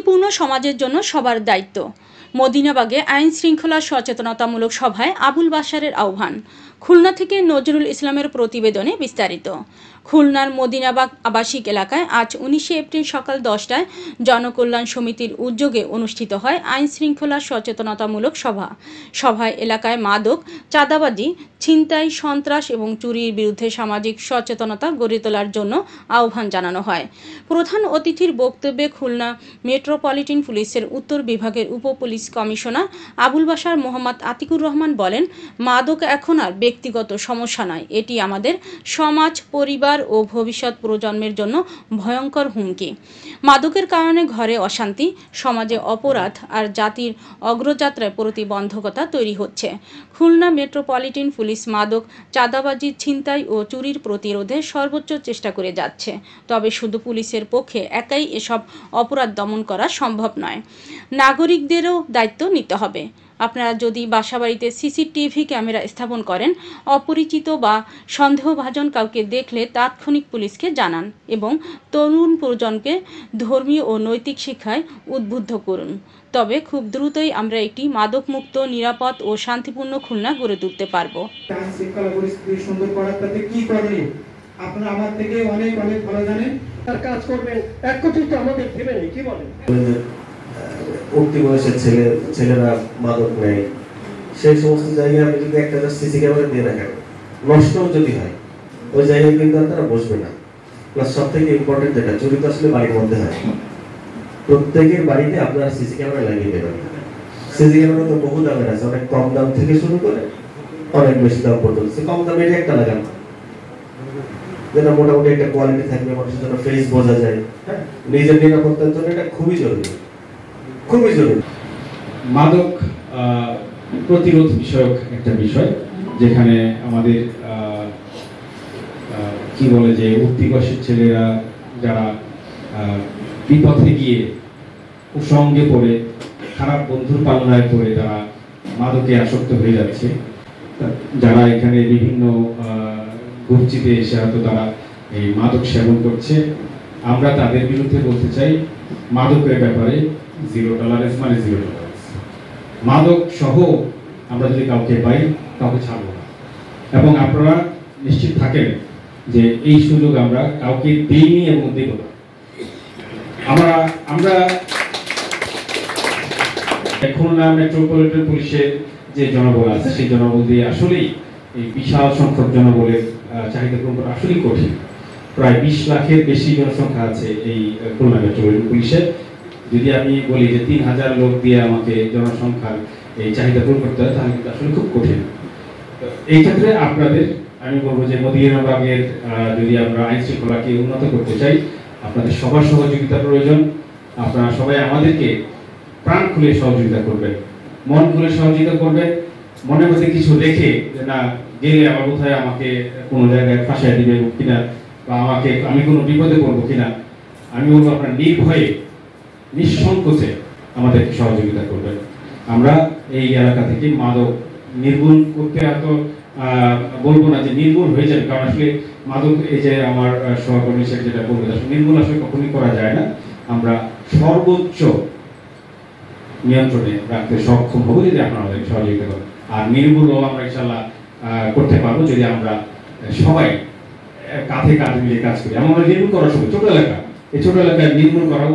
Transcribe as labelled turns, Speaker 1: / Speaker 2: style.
Speaker 1: শান্তিপূর্ণ সমাজের জন্য সবার দায়িত্ব। মদিনাবাগে আইন শৃঙ্খলা সচেতনতামূলক সভায় আবুল বাশারের আহ্বান। খুলনা থেকে নজরুল ইসলামের প্রতিবেদনে বিস্তারিত। খুলনার মদিনাবাগ আবাসিক এলাকায় আজ 19 এপ্রিল সকাল 10টায় জনকল্যাণ সমিতির উদ্যোগে অনুষ্ঠিত হয় আইন শৃঙ্খলা সচেতনতামূলক সভা। সভায় এলাকায় মাদক, চাঁদাবাজি, ছিনতাই, সন্ত্রাস এবং চুরির বিরুদ্ধে সামাজিক সচেতনতা গড়ে তোলার জন্য আহ্বান জানানো হয়। প্রধান অতিথির বক্তব্যে খুলনা মেট্রোপলিটন পুলিশের উত্তর বিভাগের উপপুলিশ কমিশনার আবুল বাশার মোহাম্মদ আতিকুর রহমান বলেন, মাদক এখন আর ব্যক্তিগত সমস্যা নয়, এটি আমাদের সমাজ, পরিবার ও ভবিষ্যৎ প্রজন্মের জন্য ভয়ঙ্কর হুমকি। মাদকের কারণে ঘরে অশান্তি, সমাজে অপরাধ আর জাতির অগ্রযাত্রায় প্রতিবন্ধকতা তৈরি হচ্ছে। খুলনা মেট্রোপলিটন পুলিশ মাদক, চাঁদাবাজি, ছিনতাই ও চুরির প্রতিরোধে সর্বোচ্চ চেষ্টা করে যাচ্ছে। তবে শুধু পুলিশের পক্ষে একাই এসব অপরাধ দমন করা সম্ভব নয়, নাগরিকদেরও দায়িত্ব নিতে হবে। আপনারা যদি বাসাবাড়িতে সিসিটিভি ক্যামেরা স্থাপন করেন, অপরিচিত বা সন্দেহভাজন কাউকে দেখলে তাৎক্ষণিক পুলিশকে জানান এবং তরুণ প্রজন্মকে ধর্মীয় ও নৈতিক শিক্ষায় উদ্বুদ্ধ করুন। তবে খুব দ্রুতই আমরা একটি মাদকমুক্ত, নিরাপদ ও শান্তিপূর্ণ খুলনা গড়ে তুলতে পারব।
Speaker 2: আপনারা আমার থেকে অনেক অনেক ভালো জানেন, তার কাজ করবেন, এক কথাই তো আমাদের ভেবে নেই, কি বলেন?
Speaker 3: উঠতি বয়সের ছেলেরা মাদক নেয়, সেই সমস্ত জায়গায় আপনি যদি একটা সিসি ক্যামেরা দিয়ে রাখেন, নষ্ট যদি হয় ওই জায়গায় কিন্তু তারা বসবে না। প্লাস সব থেকে ইম্পর্টেন্ট যেটা, চুরি তো আসলে বাড়ির মধ্যে হয়, প্রত্যেকের বাড়িতে আপনারা সিসি ক্যামেরা লাগিয়ে দেবেন। সিসি ক্যামেরা তো বহু দামের আছে, অনেক কম দাম থেকে শুরু করে অনেক বেশি দাম পর্যন্ত। কম দামে এটা একটা লাগান, যেটা মোটামুটি একটা কোয়ালিটি থাকবে, মানুষের জন্য ফেস বোঝা যায়। হ্যাঁ, নিজের নিরাপত্তার জন্য এটা খুবই জরুরি, খুবই জরুরি।
Speaker 4: মাদক প্রতিরোধ বিষয়ক একটা বিষয়, যেখানে আমাদের কি বলে যে উঠতি বয়সের ছেলেরা যারা বিপথে গিয়ে কুসঙ্গে পড়ে, খারাপ বন্ধুর পাল্লায় পড়ে তারা মাদকে আসক্ত হয়ে যাচ্ছে, যারা এখানে বিভিন্ন গচ্ছিতে এসে হয়তো তারা এই মাদক সেবন করছে, আমরা তাদের বিরুদ্ধে বলতে চাই, মাদকের ব্যাপারে জিরো টলারেন্স, মানে জিরো টলারেন্স। মাদক সহ আমরা যদি কাউকে পাই, কাউকে ছাড়ব না। এবং আপনারা নিশ্চিত থাকেন যে এই সুযোগ আমরা কাউকে দিইনি এবং দেব না। আমরা খুলনা মেট্রোপলিটন পুলিশের যে জনবল আছে, সেই জনবল দিয়ে আসলেই এই বিশাল সংখ্যক জনবলের চাহিদা পূরণ করা আসলেই কঠিন। প্রায় 20 লাখের বেশি জনসংখ্যা আছে এই খুলনা মেট্রোপলিটন পুলিশের। যদি আমি বলি যে 3000 লোক দিয়ে আমাকে জনসংখ্যার এই চাহিদা পূরণ করতে হয়, তাহলে কিন্তু আসলে খুব কঠিন। এই ক্ষেত্রে আপনাদের আমি বলবো যে মদিনাবাগের যদি আমরা আইন শৃঙ্খলাকে উন্নত করতে চাই, আপনাদের সবার সহযোগিতা প্রয়োজন। আপনারা সবাই আমাদেরকে প্রাণ খুলে সহযোগিতা করবেন, মন খুলে সহযোগিতা করবেন। মনের মধ্যে কিছু রেখে যে না গেলে আমার কোথায় আমাকে কোনো জায়গায় ফাঁসাই দিবে কিনা, বা আমি কোনো বিপদে পড়বো কিনা, আমি বলবো আপনার নির্ভয়ে, নিঃসংকোচে আমাদেরকে সহযোগিতা করবেন। আমরা এই এলাকা থেকে মাদক নির্মূল করতে এত বলবো না যে নির্মূল হয়ে যাবে, কারণ আসলে মাদক, এই যে আমার সহকর্মী সাহেব যেটা বলবে, আসলে নির্মূল আসলে কখনই করা যায় না। আমরা সর্বোচ্চ নিয়ন্ত্রণে রাখতে সক্ষম হবো যদি আপনারা আমাদের সহযোগিতা করেন। আর নির্মূলও আমরা ইনশাল্লাহ করতে পারবো যদি আমরা সবাই কাঁধে কাঁধ মিলিয়ে কাজ করি। আমরা নির্মূল করার সময় ছোট এলাকা, এই ছোট এলাকায় নির্মূল করাও